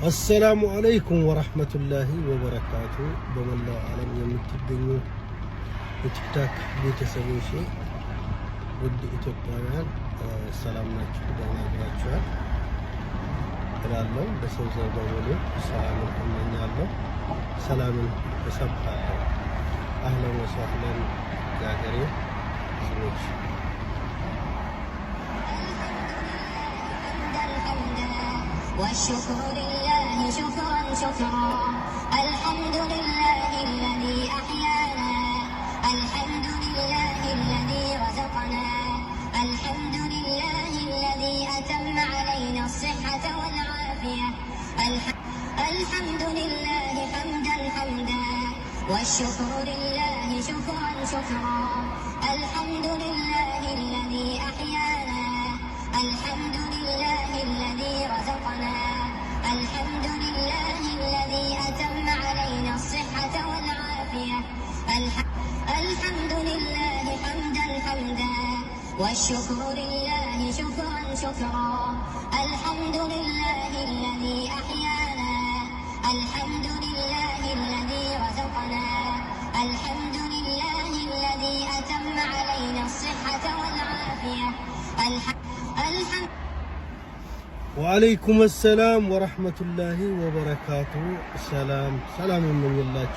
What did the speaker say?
السلام عليكم ورحمة الله وبركاته. بملا عالم يمتدنو بتكتاك بيتسويشي ودي إتوبيان السلام عليكم دعنا براتشوال إلالله بسوزة بولو السلام عليكم الله سلام بسبحة أهلا وسهلا يا قريب زوج والشكر لله شكرا شكرا الحمد لله الذي أحيانا الحمد لله الذي رزقنا الحمد لله الذي أتم علينا الصحة والعافية الحمد لله حمدا حمدا والشكر لله شكرا شكرا الحمد لله الذي أحيانا الحمد لله الذي رزقنا الحمد لله الذي أتم علينا الصحة والعافية الحمد لله حمدا حمدا والشكر لله شكرا شكرا الحمد لله الذي أحيانا الحمد لله الذي رزقنا الحمد لله الذي أتم علينا الصحة والعافية وعليكم السلام ورحمة الله وبركاته. سلام من الله.